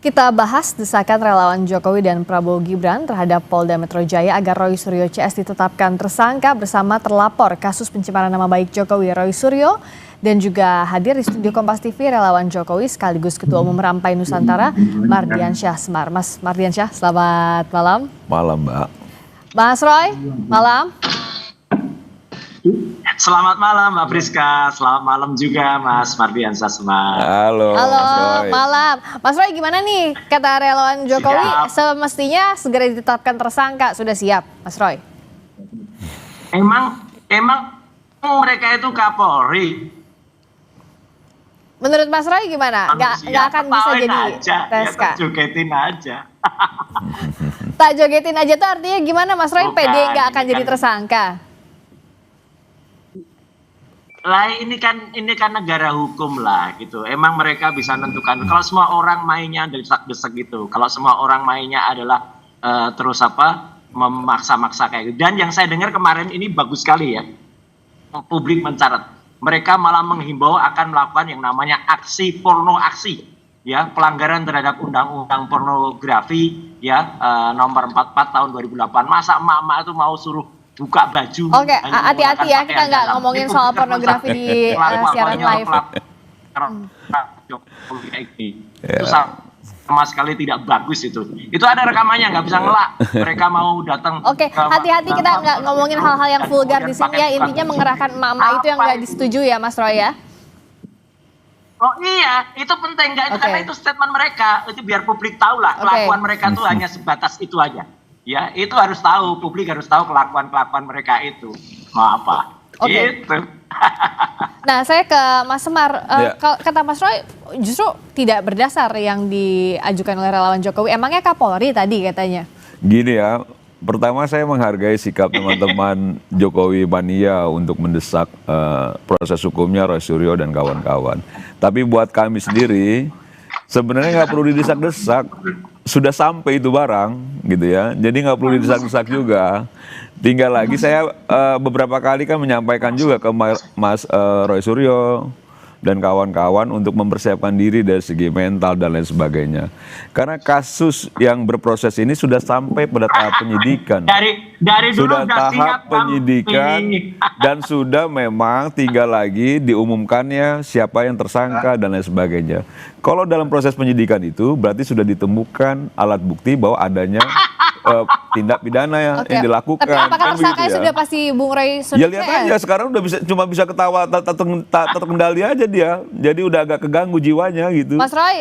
Kita bahas desakan relawan Jokowi dan Prabowo Gibran terhadap Polda Metro Jaya agar Roy Suryo CS ditetapkan tersangka bersama terlapor kasus pencemaran nama baik Jokowi Roy Suryo, dan juga hadir di studio Kompas TV relawan Jokowi sekaligus Ketua Umum Rampai Nusantara Mardiansyah Semar. Mas Mardiansyah, selamat malam. Malam, Mbak. Mas Roy, malam. Selamat malam Mbak Priska, selamat malam juga Mas Mardiansyah Semar. Halo, Mas Roy. Malam. Mas Roy, gimana nih kata relawan Jokowi semestinya segera ditetapkan tersangka, sudah siap Mas Roy? Emang mereka itu Kapolri? Menurut Mas Roy gimana? Nggak akan bisa jadi TSK? Ya, jogetin aja. Tak jogetin aja tuh artinya gimana Mas Roy? Bukan, PD nggak akan jadi kan tersangka? Lah ini kan negara hukum lah gitu. Emang mereka bisa menentukan. Kalau semua orang mainnya desak-desak gitu. Kalau semua orang mainnya adalah memaksa-maksa kayak gitu. Dan yang saya dengar kemarin ini bagus sekali ya. Publik mencatat. Mereka malah menghimbau akan melakukan yang namanya aksi porno aksi. Ya, pelanggaran terhadap undang-undang pornografi ya nomor 44 tahun 2008. Masa emak-emak itu mau suruh buka baju. Oke, hati-hati ya, kita nggak ngomongin soal pornografi di siaran live. Itu sama sekali tidak bagus itu. Itu ada rekamannya, nggak bisa ngelak. Mereka mau datang. Oke, hati-hati kita nggak ngomongin hal-hal yang vulgar di sini ya. Intinya mengerahkan emak-emak itu yang nggak disetujui ya, Mas Roy ya. Oh iya, itu penting nggak? Karena itu statement mereka. Itu biar publik tahu lah. Kelakuan mereka tuh hanya sebatas itu aja. Ya, itu harus tahu, publik harus tahu kelakuan mereka itu. Mau apa? Gitu. Nah, saya ke Mas Semar. Kata Mas Roy, justru tidak berdasar yang diajukan oleh relawan Jokowi. Emangnya Kapolri tadi katanya? Gini ya, pertama saya menghargai sikap teman-teman Jokowi Mania untuk mendesak proses hukumnya Roy Suryo dan kawan-kawan. Tapi buat kami sendiri, sebenarnya nggak perlu didesak-desak. Sudah sampai itu barang gitu ya, jadi nggak perlu didesak-desak juga. Tinggal lagi saya beberapa kali kan menyampaikan juga ke Mas Roy Suryo dan kawan-kawan untuk mempersiapkan diri dari segi mental dan lain sebagainya. Karena kasus yang berproses ini sudah sampai pada tahap penyidikan. Dari dulu sudah tahap penyidikan dan sudah memang tinggal lagi diumumkannya siapa yang tersangka dan lain sebagainya. Kalau dalam proses penyidikan itu berarti sudah ditemukan alat bukti bahwa adanya tindak pidana yang dilakukan. Tapi apakah tersangkanya sudah pasti Bung Roy sudah? Ya lihat aja sekarang udah cuma bisa ketawa tak terkendali aja dia. Jadi udah agak keganggu jiwanya gitu. Mas Roy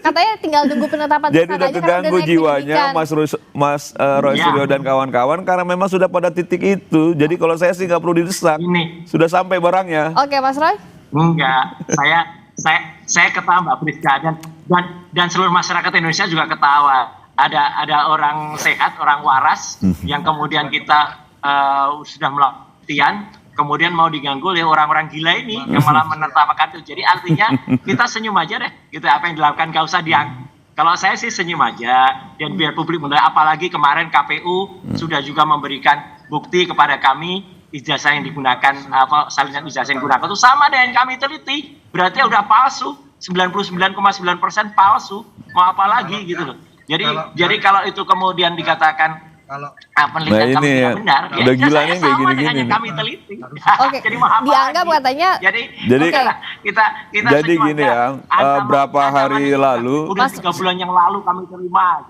katanya tinggal tunggu penetapan tersangka. Jadi udah keganggu jiwanya Mas Roy Suryo dan kawan-kawan karena memang sudah pada titik itu. Jadi kalau saya sih nggak perlu didesak. Sudah sampai barangnya. Oke, Mas Roy? Enggak, saya ketawa Mbak Priska dan seluruh masyarakat Indonesia juga ketawa. Ada orang sehat, orang waras yang kemudian kita sudah melakukan, kemudian mau diganggu oleh orang-orang gila ini yang malah menertawakan itu. Jadi artinya kita senyum aja deh, gitu apa yang dilakukan gak usah Kalau saya sih senyum aja dan biar publik menilai. Apalagi kemarin KPU sudah juga memberikan bukti kepada kami ijazah yang digunakan, salinan ijazah yang digunakan itu sama dengan kami teliti. Berarti udah palsu, 99,9% palsu. Mau apa lagi gitu loh. Jadi kalau itu kemudian dikatakan penelitian kami tidak benar, udah gila nih kayak gini-gini. Kami teliti. Jadi dianggap katanya. Jadi gini ya, berapa hari lalu? Udah 3 bulan yang lalu kami terima.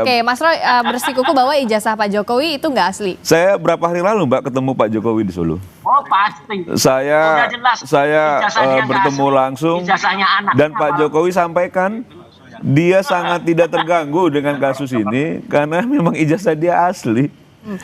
Oke, Mas Roy bersikukuh bahwa ijazah Pak Jokowi itu nggak asli. Saya berapa hari lalu Mbak ketemu Pak Jokowi di Solo? Oh pasti. Saya bertemu langsung dan Pak Jokowi sampaikan dia sangat tidak terganggu dengan kasus ini karena memang ijazah dia asli.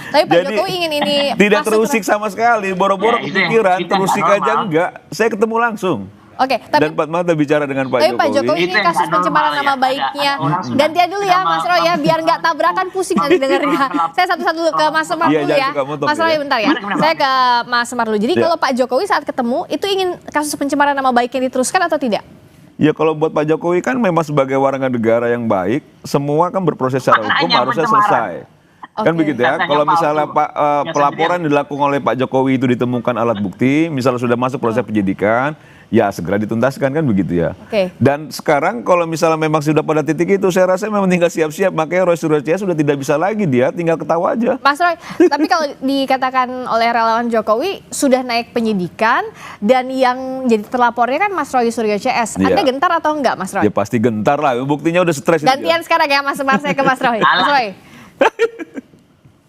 Tapi Pak Jokowi ingin ini tidak terusik sama sekali, boro-boro kepikiran, terusik aja enggak. Saya ketemu langsung. Oke, dan empat mata bicara dengan Pak Jokowi. Tapi Pak Jokowi ini kasus pencemaran nama baiknya. Gantian dulu ya Mas Roy ya, biar nggak tabrakan pusing nanti dengarnya. Saya satu-satu dulu ke Mas Semar dulu ya. Mas Roy bentar ya. Saya ke Mas Semar dulu. Jadi kalau Pak Jokowi saat ketemu itu ingin kasus pencemaran nama baiknya diteruskan atau tidak? Ya kalau buat Pak Jokowi kan memang sebagai warga negara yang baik, semua kan berproses secara hukum harusnya selesai. Kan begitu ya, kalau misalnya pelaporan dilakukan oleh Pak Jokowi itu ditemukan alat bukti, misalnya sudah masuk proses penyidikan, ya segera dituntaskan kan begitu ya. Oke. Dan sekarang kalau misalnya memang sudah pada titik itu, saya rasa memang tinggal siap-siap. Makanya Roy Suryo CS sudah tidak bisa lagi, dia tinggal ketawa aja. Mas Roy, tapi kalau dikatakan oleh relawan Jokowi sudah naik penyidikan dan yang jadi terlapornya kan Mas Roy Suryo CS. Iya. Anda gentar atau enggak Mas Roy? Ya pasti gentar lah, buktinya udah stres. Gantian sekarang ya Mas Semar, saya ke Mas Roy. Mas Roy.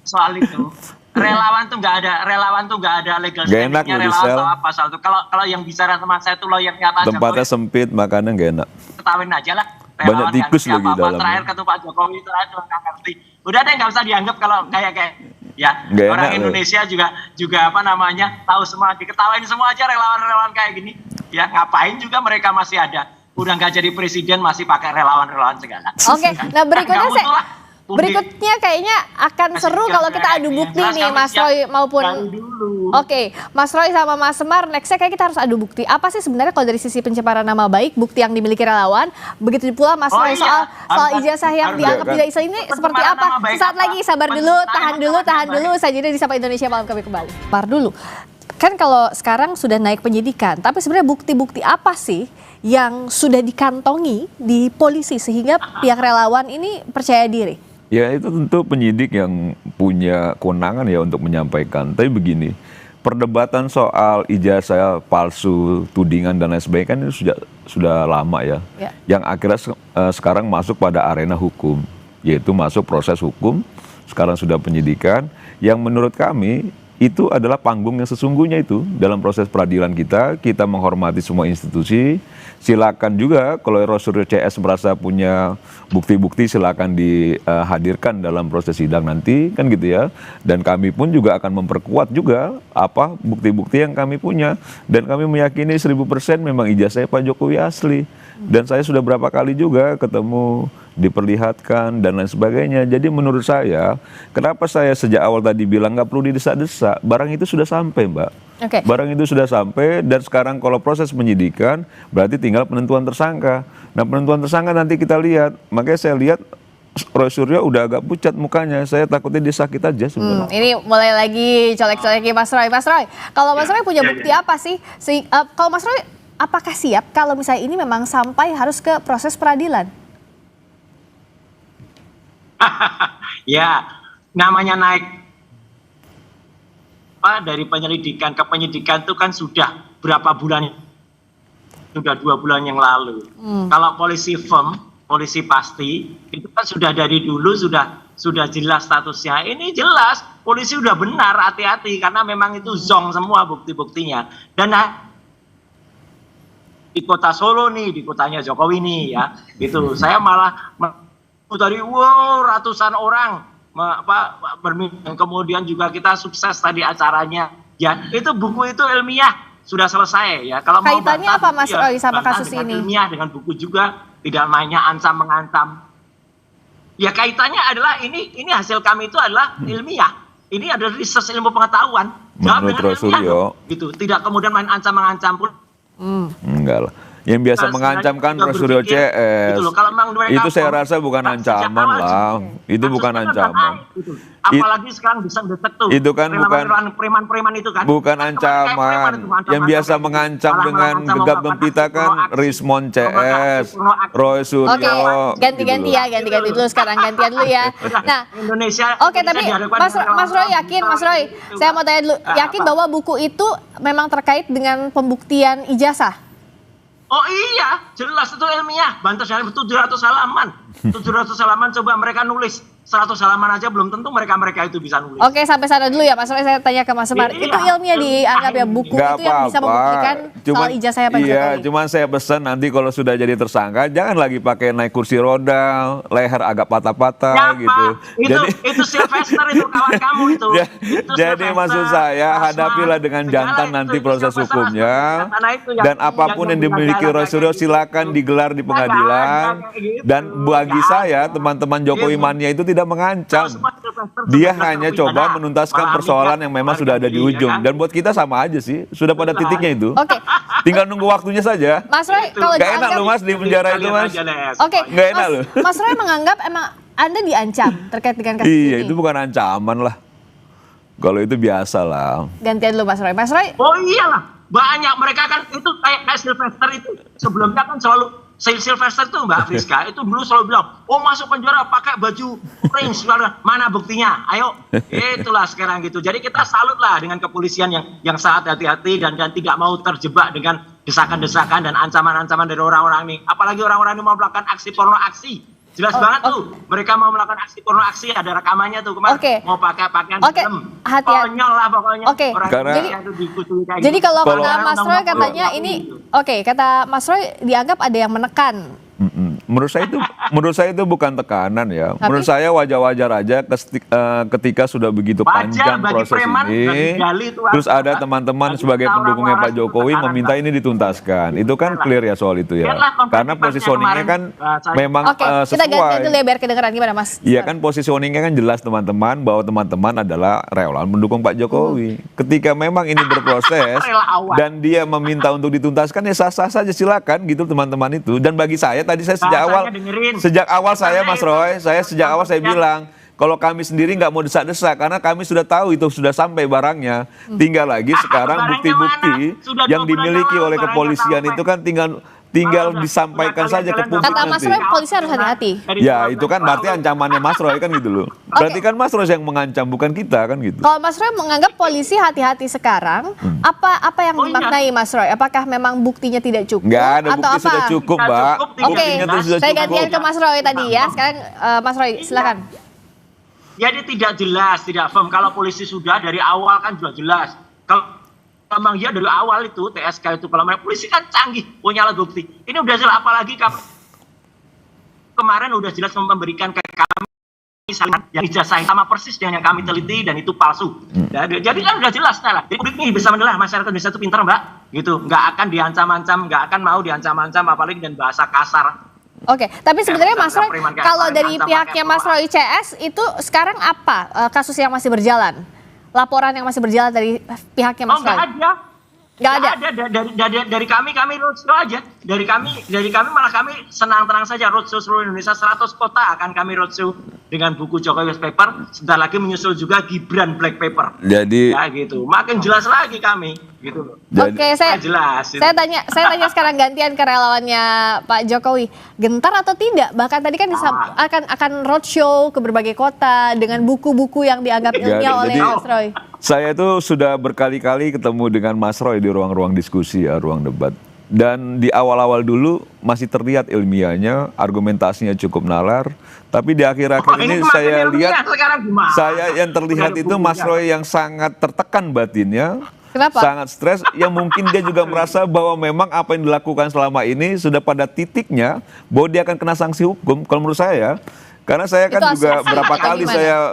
Soal itu relawan tuh nggak ada legal Gak enak standingnya loh di relawan sel. atau apa soal itu. Kalau yang bicara sama saya itu lawyernya Pak Tempatnya Jokowi, sempit, makannya gak enak. ketawain aja lah. Banyak Relawan nggak tikus ngerti lagi apa-apa. dalamnya. Terakhir ketemu Pak Jokowi terakhir cuma nggak ngerti. Udah deh nggak usah dianggap kalau kayak ya Nggak orang enak loh. Indonesia juga apa namanya tahu semua, diketawain semua aja relawan-relawan kayak gini. Ya ngapain juga mereka masih ada. Udah nggak jadi presiden masih pakai relawan-relawan segala. Oke, nah berikutnya Nggak butuh lah. berikutnya kayaknya akan seru kalau kita adu bukti nih Mas Roy maupun Oke, Mas Roy sama Mas Semar, nextnya kayak kita harus adu bukti. Apa sih sebenarnya kalau dari sisi pencemaran nama baik, bukti yang dimiliki relawan, begitu pula Mas Roy soal ijazah yang dianggap tidak Islam ini seperti apa? Saat lagi, sabar dulu, tahan dulu, saja di Sapa Indonesia Malam kami kembali. Par dulu, kan kalau sekarang sudah naik penyidikan, tapi sebenarnya bukti-bukti apa sih yang sudah dikantongi di polisi sehingga pihak relawan ini percaya diri? Ya itu tentu penyidik yang punya kewenangan ya untuk menyampaikan. Tapi begini, perdebatan soal ijazah palsu, tudingan dan lain sebagainya kan ini sudah lama ya. Yang akhirnya sekarang masuk pada arena hukum, yaitu masuk proses hukum, sekarang sudah penyidikan, yang menurut kami itu adalah panggung yang sesungguhnya itu dalam proses peradilan kita menghormati semua institusi. Silakan juga kalau Roy Suryo CS merasa punya bukti-bukti silakan dihadirkan dalam proses sidang nanti kan gitu ya. Dan kami pun juga akan memperkuat juga apa bukti-bukti yang kami punya, dan kami meyakini 1000% memang ijazahnya Pak Jokowi asli. Dan saya sudah berapa kali juga ketemu, diperlihatkan dan lain sebagainya. Jadi menurut saya, kenapa saya sejak awal tadi bilang nggak perlu didesak-desak, barang itu sudah sampai Mbak. Barang itu sudah sampai, dan sekarang kalau proses penyidikan berarti tinggal penentuan tersangka. Nah penentuan tersangka nanti kita lihat. Makanya saya lihat Roy Suryo udah agak pucat mukanya, saya takutnya dia sakit aja sebenarnya. Ini mulai lagi colek-coleki Mas Roy. Mas Roy, kalau Mas Roy punya bukti apa sih? Kalau Mas Roy apakah siap kalau misalnya ini memang sampai harus ke proses peradilan? Ya, namanya naik dari penyelidikan ke penyidikan itu kan sudah berapa bulan, sudah 2 bulan yang lalu. Kalau polisi firm, polisi pasti, itu kan sudah dari dulu sudah jelas statusnya. Ini jelas, polisi udah benar, hati-hati karena memang itu zong semua bukti-buktinya. Dan di kota Solo nih, di kotanya Jokowi nih ya, itu saya malah dari ratusan orang berminat, kemudian juga kita sukses tadi acaranya ya, itu buku itu ilmiah sudah selesai ya. Kalau kaitannya mau apa Mas Roy sama kasus ini? Ilmiah dengan buku juga, tidak mainnya ancam mengancam. Ya kaitannya adalah ini hasil kami itu adalah ilmiah. Ini adalah research ilmu pengetahuan. Jawab dengan ilmiah gitu. Tidak kemudian main ancam mengancam pun. Enggak lah. Yang biasa mengancam kan Roy Suryo CS. Itu saya rasa bukan ancaman lah. Itu bukan ancaman. Apalagi sekarang bisa detek tuh. Itu kan bukan preman-preman itu kan. Bukan ancaman. Yang biasa mengancam dengan gegap gempita kan Rismon CS, Roy Suryo. Oke, ganti-ganti ya, ganti-ganti dulu sekarang, gantian dulu ya. Nah, Indonesia. Oke, tapi Mas Roy yakin, Mas Roy, saya mau tanya dulu, yakin bahwa buku itu memang terkait dengan pembuktian ijazah? Oh iya, jelas itu ilmiah. Bantas 700 halaman. 700 halaman coba mereka nulis. 100 halaman aja belum tentu mereka itu bisa nulis. Oke, sampai sana dulu ya Mas Roy, saya tanya ke Mas Semar. Iya. Itu ilmiah dianggap ya, buku Gak itu yang bisa membuktikan soal ijazahnya Pak Jokowi. Iya, cuman saya pesan nanti kalau sudah jadi tersangka jangan lagi pakai naik kursi roda, leher agak patah-patah gitu. Itu Sylvester itu kawan kamu itu. Jadi maksud saya hadapilah dengan jantan nanti proses hukumnya, dan apapun yang dimiliki Roy Suryo silakan digelar di pengadilan. Dan bagi saya teman-teman Jokowi mania itu tidak mengancam. Dia hanya coba menuntaskan persoalan yang memang sudah ada di ujung. Dan buat kita sama aja sih, sudah pada titiknya itu. Oke. Tinggal nunggu waktunya saja. Mas Roy, kalau gak enak loh Mas di penjara itu Mas. Oke, gak enak loh. Mas Roy menganggap emang Anda diancam terkait dengan kasus ini? Iya, itu bukan ancaman lah. Kalau itu biasa lah. Gantian dulu Mas Roy. Mas Roy. Oh iyalah. banyak mereka kan itu kayak Sylvester itu sebelumnya kan selalu Sylvester itu Mbak Friska itu dulu selalu bilang, oh masuk penjara pakai baju orange, mana buktinya? Ayo, itulah sekarang gitu. Jadi kita salut lah dengan kepolisian yang sangat hati-hati dan tidak mau terjebak dengan desakan-desakan dan ancaman-ancaman dari orang-orang ini. Apalagi orang-orang ini mau melakukan aksi porno aksi. Jelas banget tuh, mereka mau melakukan aksi porno aksi, ada rekamannya tuh kemarin mau pakai pakaian dalam, konyol lah pokoknya. Jadi kalau kata Mas Roy katanya ini, kata Mas Roy dianggap ada yang menekan. Menurut saya itu bukan tekanan ya. Menurut saya wajar-wajar aja ketika sudah begitu panjang proses ini, terus ada teman-teman sebagai pendukungnya Pak Jokowi meminta ini dituntaskan. Itu kan clear ya soal itu ya. Karena positioningnya kan memang sesuai. Kita ganti dulu ya biar kedengeran gimana Mas? Iya kan positioningnya kan jelas teman-teman bahwa teman-teman adalah relawan mendukung Pak Jokowi. Ketika memang ini berproses dan dia meminta untuk dituntaskan ya sah-sah saja silakan gitu teman-teman itu. Dan bagi saya tadi saya sejak awal saya Mas Roy, sejak awal saya bilang kalau kami sendiri nggak mau desak-desak karena kami sudah tahu itu sudah sampai barangnya. Tinggal lagi sekarang bukti-bukti yang dimiliki oleh kepolisian itu kan tinggal disampaikan saja ke publik. Kata Mas Roy polisi harus hati-hati. Ya itu kan berarti ancamannya Mas Roy kan gitu loh. Berarti kan Mas Roy yang mengancam bukan kita kan gitu. Kalau Mas Roy menganggap polisi hati-hati sekarang, apa yang dimaknai Mas Roy? Apakah memang buktinya tidak cukup? Nggak ada bukti atau sudah cukup Mbak. Oke, saya gantian ke Mas Roy tadi ya. Sekarang Mas Roy silakan. Jadi tidak jelas, tidak firm. Kalau polisi sudah dari awal kan sudah jelas. Kalau memang dia dari awal itu TSK itu kalau polisi kan canggih punya alat bukti. Ini udah jelas apalagi kemarin udah jelas memberikan ke kami yang ijazah sama persis dengan yang kami teliti dan itu palsu. Jadi kan udah jelas lah. Jadi publik ini bisa menilai masyarakat Indonesia itu pintar Mbak. Gitu, nggak akan diancam-ancam, nggak akan mau diancam-ancam apalagi dengan bahasa kasar. Oke, tapi sebenarnya Mas Roy, kalau dari pihaknya Mas Roy CS itu sekarang apa kasus yang masih berjalan? Laporan yang masih berjalan dari pihaknya Mas Roy? Nggak ada. Dari kami roadshow aja. Dari kami malah kami senang-tenang saja roadshow seluruh Indonesia 100 kota akan kami roadshow dengan buku Jokowi White Paper. Sebentar lagi menyusul juga Gibran Black Paper. Jadi ya gitu. Makin jelas lagi kami gitu. Oke, saya tanya sekarang gantian ke relawannya Pak Jokowi. Gentar atau tidak? Bahkan tadi kan akan roadshow ke berbagai kota dengan buku-buku yang dianggap ilmiah oleh Mas Roy. Saya itu sudah berkali-kali ketemu dengan Mas Roy di ruang-ruang diskusi ya, ruang debat. Dan di awal-awal dulu masih terlihat ilmiahnya, argumentasinya cukup nalar. Tapi di akhir-akhir ini saya lihat, yang terlihat itu Mas Roy yang sangat tertekan batinnya. Kenapa? Sangat stres, yang mungkin dia juga merasa bahwa memang apa yang dilakukan selama ini sudah pada titiknya bahwa dia akan kena sanksi hukum, kalau menurut saya. Karena saya kan juga berapa kali saya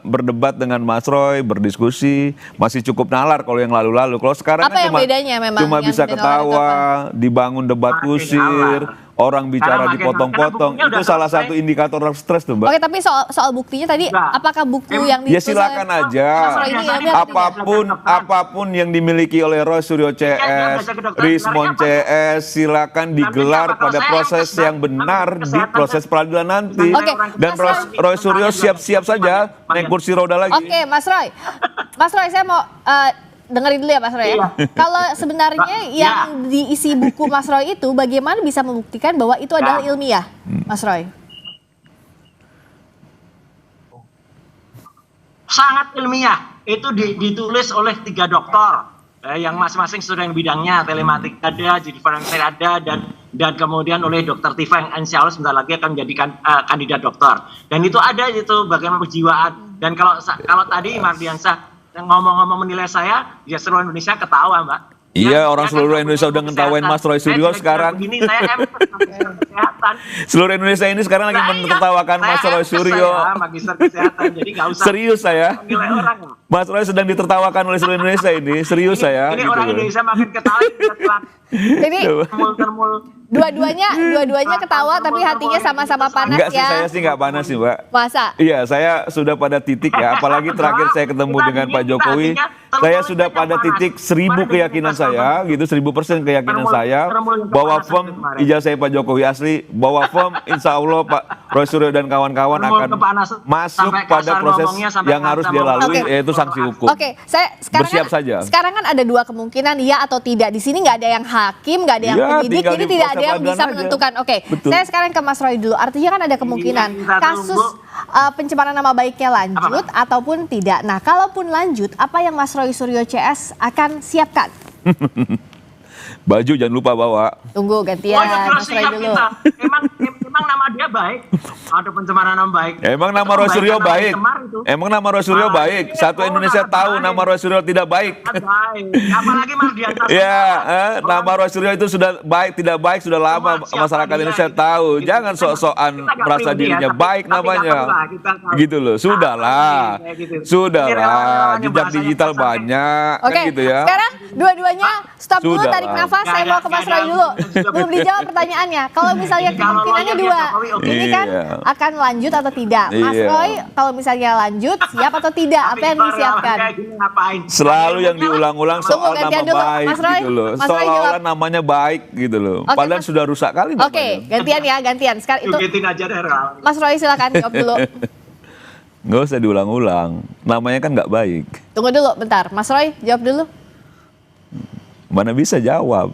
berdebat dengan Mas Roy, berdiskusi, masih cukup nalar kalau yang lalu-lalu. Kalau sekarang kan cuma bisa ketawa, dibangun debat kusir, orang bicara dipotong-potong. Itu salah satu indikator stres tuh Mbak. Oke, tapi soal buktinya tadi, apakah buku yang ya silakan aja. Apapun yang dimiliki oleh Roy Suryo CS, Rismon CS, silakan digelar pada proses yang benar di proses peradilan nanti. Dan Roy Suryo siap-siap saja naik kursi roda lagi. Oke, Mas Roy, saya mau dengerin dulu ya Mas Roy ya. Kalau sebenarnya yang diisi buku Mas Roy itu bagaimana bisa membuktikan bahwa itu adalah ilmiah, Mas Roy? Sangat ilmiah. Itu ditulis oleh 3 dokter. Yang masing-masing sudah yang bidangnya, telematik ada, jadi forensik ada, dan kemudian oleh Dr. Tifa yang insya Allah sebentar lagi akan menjadikan kandidat dokter. Dan itu ada itu bagaimana kejiwaan. Dan kalau tadi Mardiansyah ngomong-ngomong menilai saya, ya seluruh Indonesia ketawa Mbak. Iya, orang seluruh Indonesia udah ngetawain Mas Roy Suryo sekarang. Seluruh Indonesia ini sekarang lagi menertawakan Mas Roy Suryo. Serius saya. Mas Roy sedang ditertawakan oleh seluruh Indonesia ini. Serius saya. Ini orang Indonesia makin ketawa. Jadi dua-duanya ketawa tapi hatinya sama-sama panas. Enggak sih, saya sih nggak panas sih Mbak. Masa? Iya, saya sudah pada titik ya. Apalagi terakhir saya ketemu dengan Pak Jokowi, saya sudah pada titik 1000 keyakinan saya, gitu 1000% keyakinan saya bahwa firm ijazah Pak Jokowi asli, bahwa firm insya Allah Pak Roy Suryo dan kawan-kawan akan masuk pada proses yang harus dia lalui, yaitu sanksi hukum. Oke, saya sekarang Bersiap saja. Sekarang kan ada dua kemungkinan, ya atau tidak. Di sini nggak ada yang hakim, nggak ada yang Ya, penyidik, tinggal jadi di tidak ada proses yang bisa peradilan aja. menentukan. Oke, Betul. saya sekarang ke Mas Roy dulu. Artinya kan ada kemungkinan Iya, kita kasus pencemaran nama baiknya lanjut ataupun tidak. Nah, kalaupun lanjut, apa yang Mas Roy Suryo CS akan siapkan? Baju jangan lupa bawa. Tunggu gantian, Oh ya jelas Mas Roy siap dulu. kita. Emang nama dia baik. Ada pencemaran nama baik. Emang nama Itu Roy Suryo kebaikan baik? nama itu. Emang nama Roy Suryo Malah baik? ini, Satu oh, Indonesia nama tahu baik. nama Roy Suryo tidak baik. Baik. Apalagi Mardian. Ya, nama Roy Suryo itu sudah baik tidak baik sudah lama Siapa masyarakat dia? Indonesia tahu. Gitu. Jangan sok-sokan Kita nggak merasa pribadi ya, dirinya tapi- baik tapi nggak namanya. perlu lah, kita tahu. Gitu loh. Sudahlah. Kayak gitu. Ini Sudahlah. relawan-relawan yang Jejak bahasanya digital sampai- banyak Oke, kan gitu ya. sekarang dua-duanya stop dulu, Sudah tarik lah. nafas. Saya Nggak mau ada- ke Mas nggak Roy ada- dulu. Belum dijawab pertanyaannya. Kalau misalnya Kalau kemungkinannya lawyernya dua, Jokowi, oke. ini kan Iya. akan lanjut atau tidak. Mas Iya. Roy, kalau misalnya lanjut, siap atau tidak? Apa yang Tapi disiapkan? kayak gini ngapain? Selalu yang diulang-ulang Tunggu, soal gantian nama dulu. baik Mas Roy, gitu loh. Mas Roy Seolah-olah jawab. namanya baik gitu loh. Oke, Padahal Mas- sudah rusak kali namanya. Oke, gantian ya, gantian. Sekarang itu Jugitin aja deh relawan. Mas Roy silakan jawab dulu. Nggak usah diulang-ulang. Namanya kan nggak baik. Tunggu dulu, bentar. Mas Roy jawab dulu. Mana bisa jawab.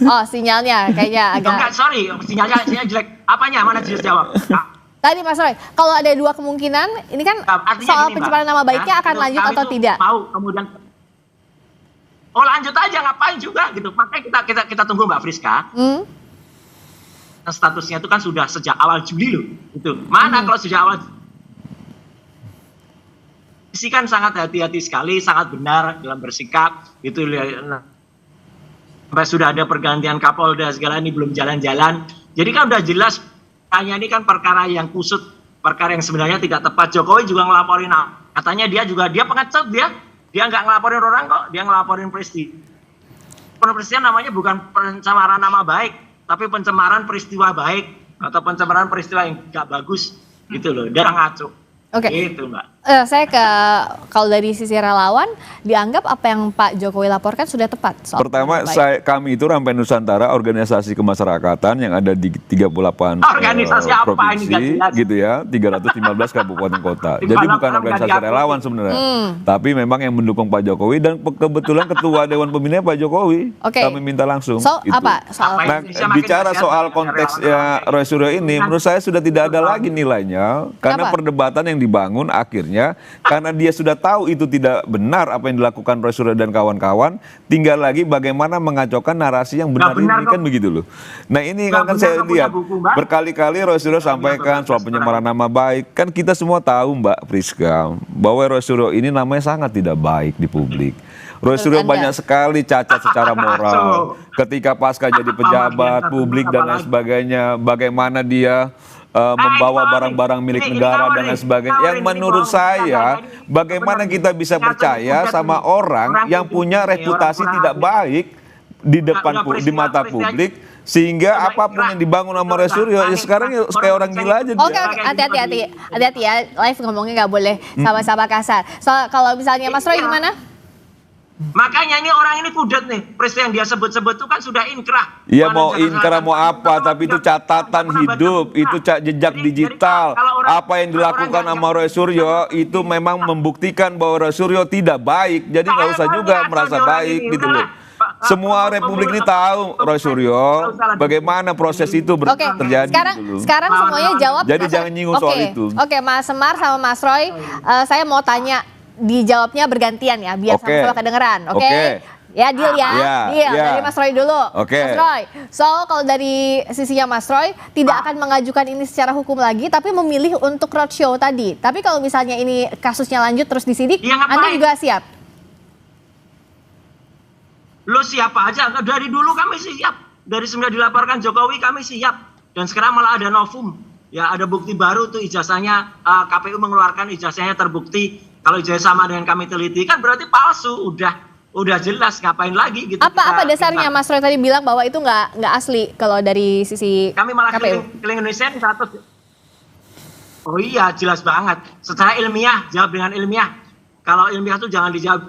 Oh, sinyalnya kayaknya Enggak, agak. sorry, sinyalnya jelek. Apanya? Mana jelas jawab? Nah, Tadi Mas Roy, kalau ada dua kemungkinan, ini kan artinya soal gini, Mbak. pencemaran nama baiknya Ya, akan itu lanjut kami atau tuh tidak? Mau kemudian lanjut aja ngapain juga gitu. Makanya kita tunggu Mbak Friska. Hmm? Statusnya itu kan sudah sejak awal Juli loh. Itu. Mana kalau sejak awal Polisi kan sangat hati-hati sekali, sangat benar dalam bersikap gitu. Nah, sampai sudah ada pergantian Kapolda segala ini belum jalan-jalan. Jadi kan udah jelas hanya ini kan perkara yang kusut, perkara yang sebenarnya tidak tepat. Jokowi juga ngelaporin, katanya dia pengecut, dia nggak ngelaporin orang kok, dia ngelaporin peristiwa. Peristiwa namanya bukan pencemaran nama baik, tapi pencemaran peristiwa baik atau pencemaran peristiwa yang nggak bagus gitu loh. Dia ngaco. Oke. Gitu Mbak. Saya kalau dari sisi relawan dianggap apa yang Pak Jokowi laporkan sudah tepat. soal Pertama, nama baik. kami itu Rampai Nusantara, organisasi kemasyarakatan yang ada di 38 Organisasi apa ini, provinsi, nggak jelas. gitu ya, 315 kabupaten kota. Di Jadi balap bukan orang organisasi nggak diakui. relawan sebenarnya, tapi memang yang mendukung Pak Jokowi dan kebetulan Ketua Dewan Pembinanya Pak Jokowi. Oke. Kami minta langsung. So, gitu. apa soal Apa Nah, Indonesia makin bicara kasihan soal dengan konteksnya relawan-relawan Roy Suryo ini, menurut saya sudah tidak ada lagi nilainya karena Kenapa? perdebatan yang dibangun akhirnya karena dia sudah tahu itu tidak benar apa yang dilakukan Roy Suryo dan kawan-kawan, tinggal lagi bagaimana mengacaukan narasi yang benar, benar ini kan kok. begitu loh. Nah ini Nggak kan benar saya kok punya lihat buku, Mbak. berkali-kali Roy Suryo sampaikan soal pencemaran nama baik, kan kita semua tahu Mbak Priska bahwa Roy Suryo ini namanya sangat tidak baik di publik. Roy Suryo Anda. banyak sekali cacat secara moral. Ketika pasca jadi pejabat publik dan lain sebagainya, bagaimana dia membawa barang-barang milik negara dan lain sebagainya. Yang menurut saya, bagaimana kita bisa percaya sama orang yang punya reputasi tidak baik di depan di mata publik, sehingga apapun yang dibangun sama Roy Suryo, ya sekarang ya kayak orang gila aja dia. Oke, hati-hati ya. Live ngomongnya nggak boleh sama-sama kasar. Kalau misalnya Mas Roy gimana? Makanya ini orang ini kudet nih. Peristiwa yang dia sebut-sebut itu kan sudah inkrah. Iya Bukan mau jangan inkrah salah. mau apa, tapi itu catatan hidup, itu jejak digital. Apa yang dilakukan sama Roy Suryo itu memang membuktikan bahwa Roy Suryo tidak baik. Jadi nggak usah juga merasa baik gitu loh. Semua Republik ini tahu Roy Suryo bagaimana proses itu Oke, terjadi. sekarang gitu loh. semuanya jawab. Jadi jangan nyinggung soal itu. Oke, Mas Semar sama Mas Roy, saya mau tanya dijawabnya bergantian ya, biar Oke. sama-sama kedengeran. Oke. Oke. Ya, deal ya. Iya, Deal. iya. Dari Mas Roy dulu. Oke. Mas Roy, so kalau dari sisinya Mas Roy tidak akan mengajukan ini secara hukum lagi, tapi memilih untuk roadshow tadi. Tapi kalau misalnya ini kasusnya lanjut terus disidik, Iya, ngapain? Anda juga siap? Lo siapa aja? Dari dulu kami siap. Dari semenjak dilaporkan Jokowi kami siap. Dan sekarang malah ada novum. Ya ada bukti baru tuh ijazahnya, KPU mengeluarkan ijazahnya terbukti. Kalau ijazah sama dengan kami teliti kan berarti palsu. Udah jelas, ngapain lagi gitu. Apa dasarnya Mas Roy tadi bilang bahwa itu nggak asli kalau dari sisi Kami malah KPU? keliling Indonesia ini 100. Oh iya, jelas banget. Secara ilmiah, jawab dengan ilmiah. Kalau ilmiah tuh jangan dijawab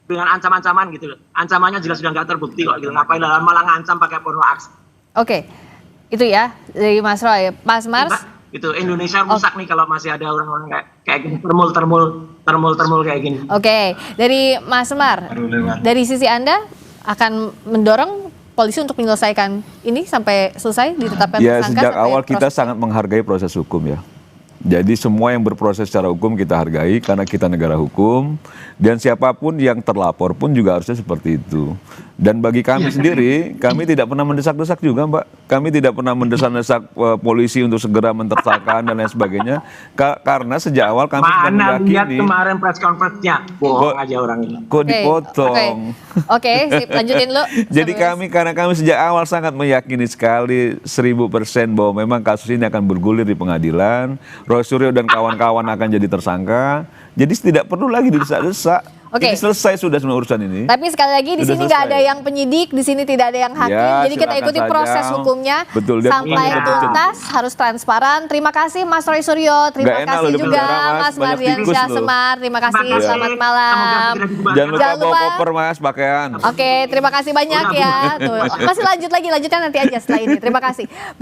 dengan ancam-ancaman gitu loh. Ancamannya jelas sudah nggak terbukti kok gitu. Ngapain malah ngancam pakai porno aksi. Oke, itu ya dari Mas Roy. Mas Mars, Itu Indonesia rusak nih kalau masih ada orang-orang kayak gini, termul kayak gini. Oke, dari Mas Semar, dari sisi Anda akan mendorong polisi untuk menyelesaikan ini sampai selesai ditetapkan Ya, tersangka? sejak sampai awal kita proses- sangat menghargai proses hukum ya. Jadi semua yang berproses secara hukum kita hargai karena kita negara hukum, dan siapapun yang terlapor pun juga harusnya seperti itu. Dan bagi kami sendiri, kami tidak pernah mendesak-desak juga, Mbak. Kami tidak pernah mendesak-desak polisi untuk segera mentersangkakan dan lain sebagainya. Karena sejak awal kami sudah Mana lihat meyakini. kemarin press conference-nya, bohong aja orang ini. Kok dipotong? Oke, sip, lanjutin lu. Jadi karena kami sejak awal sangat meyakini sekali 1000% bahwa memang kasus ini akan bergulir di pengadilan. Roy Suryo dan kawan-kawan akan jadi tersangka. Jadi tidak perlu lagi didesak-desak. Oke. Ini selesai sudah semua urusan ini. Tapi sekali lagi di Sudah sini nggak ada selesai. yang penyidik, di sini tidak ada yang hakim. Ya, Jadi kita silakan ikuti saja. proses hukumnya Betul, dan sampai iya. tuntas, harus transparan. Terima kasih Mas Roy Suryo, terima Nggak enak kasih loh di juga penjara, Mas. Mas Banyak Mardian tikus Syah loh. Semar. Terima kasih, Terima kasih. selamat Semoga malam. segera dibubarkan. Jangan lupa Jangan bawa lupa. koper, Mas, pakaian. Oke, terima kasih banyak ya. Tuh, masih lanjut lagi, lanjutnya nanti aja setelah ini. Terima kasih.